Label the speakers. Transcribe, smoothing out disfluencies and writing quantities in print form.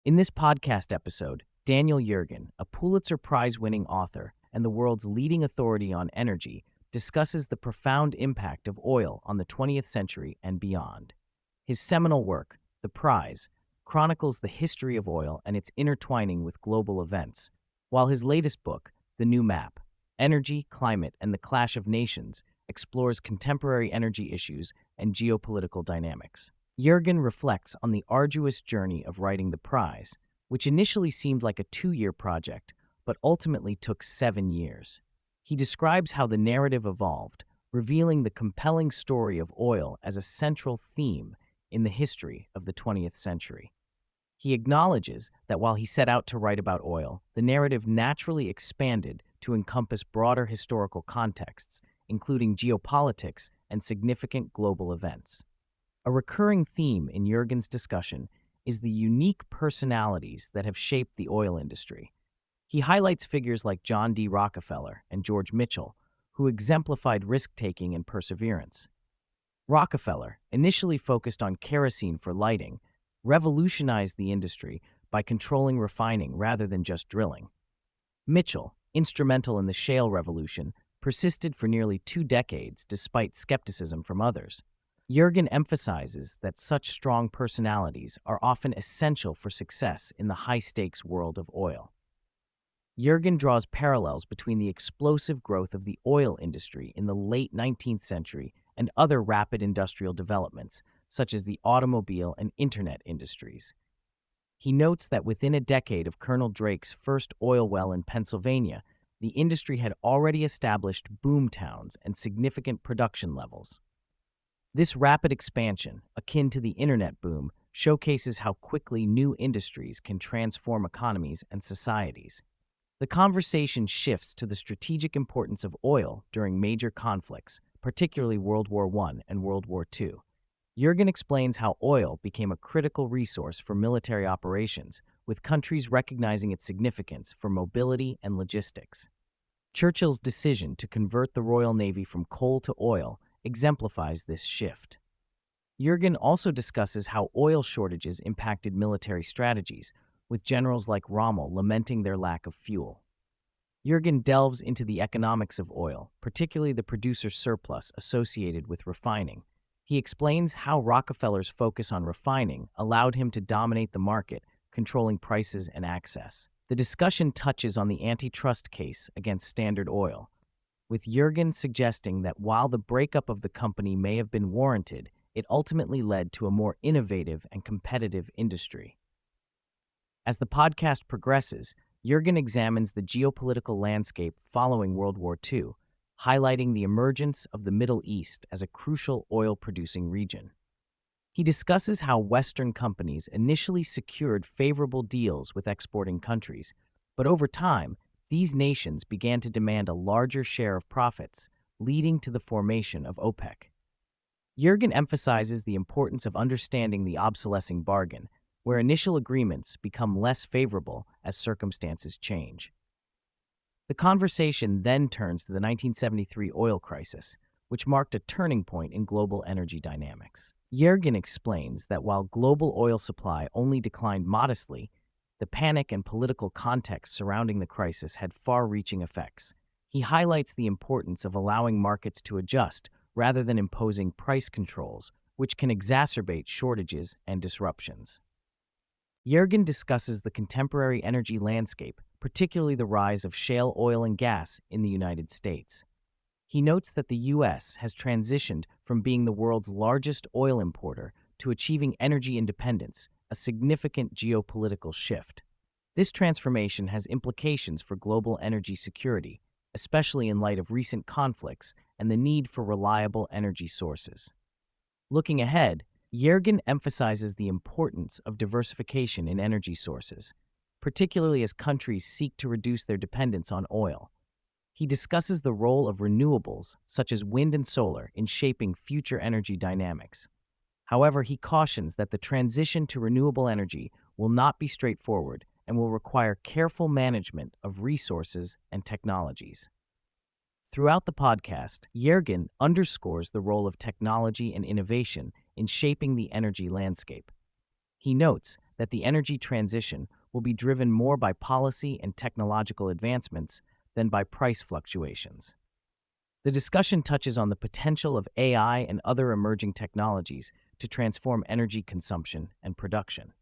Speaker 1: In this podcast episode, Daniel Yergin, a Pulitzer Prize-winning author and the world's leading authority on energy, discusses the profound impact of oil on the 20th century and beyond. His seminal work, The Prize, chronicles the history of oil and its intertwining with global events, while his latest book, The New Map, Energy, Climate, and the Clash of Nations, explores contemporary energy issues and geopolitical dynamics. Yergin reflects on the arduous journey of writing The Prize, which initially seemed like a 2-year project, but ultimately took 7 years. He describes how the narrative evolved, revealing the compelling story of oil as a central theme in the history of the 20th century. He acknowledges that while he set out to write about oil, the narrative naturally expanded to encompass broader historical contexts, including geopolitics and significant global events. A recurring theme in Yergin's discussion is the unique personalities that have shaped the oil industry. He highlights figures like John D. Rockefeller and George Mitchell, who exemplified risk-taking and perseverance. Rockefeller, initially focused on kerosene for lighting, revolutionized the industry by controlling refining rather than just drilling. Mitchell, instrumental in the shale revolution, persisted for nearly 2 decades despite skepticism from others. Yergin emphasizes that such strong personalities are often essential for success in the high-stakes world of oil. Yergin draws parallels between the explosive growth of the oil industry in the late 19th century and other rapid industrial developments, such as the automobile and internet industries. He notes that within a decade of Colonel Drake's first oil well in Pennsylvania, the industry had already established boom towns and significant production levels. This rapid expansion, akin to the internet boom, showcases how quickly new industries can transform economies and societies. The conversation shifts to the strategic importance of oil during major conflicts, particularly World War I and World War II. Yergin explains how oil became a critical resource for military operations, with countries recognizing its significance for mobility and logistics. Churchill's decision to convert the Royal Navy from coal to oil exemplifies this shift. Yergin also discusses how oil shortages impacted military strategies, with generals like Rommel lamenting their lack of fuel. Yergin delves into the economics of oil, particularly the producer's surplus associated with refining. He explains how Rockefeller's focus on refining allowed him to dominate the market, controlling prices and access. The discussion touches on the antitrust case against Standard Oil, with Yergin suggesting that while the breakup of the company may have been warranted, it ultimately led to a more innovative and competitive industry. As the podcast progresses, Yergin examines the geopolitical landscape following World War II, highlighting the emergence of the Middle East as a crucial oil-producing region. He discusses how Western companies initially secured favorable deals with exporting countries, but over time, these nations began to demand a larger share of profits, leading to the formation of OPEC. Yergin emphasizes the importance of understanding the obsolescing bargain, where initial agreements become less favorable as circumstances change. The conversation then turns to the 1973 oil crisis, which marked a turning point in global energy dynamics. Yergin explains that while global oil supply only declined modestly, the panic and political context surrounding the crisis had far-reaching effects. He highlights the importance of allowing markets to adjust rather than imposing price controls, which can exacerbate shortages and disruptions. Yergin discusses the contemporary energy landscape, particularly the rise of shale oil and gas in the United States. He notes that the U.S. has transitioned from being the world's largest oil importer to achieving energy independence, a significant geopolitical shift. This transformation has implications for global energy security, especially in light of recent conflicts and the need for reliable energy sources. Looking ahead, Yergin emphasizes the importance of diversification in energy sources, particularly as countries seek to reduce their dependence on oil. He discusses the role of renewables, such as wind and solar, in shaping future energy dynamics. However, he cautions that the transition to renewable energy will not be straightforward and will require careful management of resources and technologies. Throughout the podcast, Yergin underscores the role of technology and innovation in shaping the energy landscape. He notes that the energy transition will be driven more by policy and technological advancements than by price fluctuations. The discussion touches on the potential of AI and other emerging technologies to transform energy consumption and production.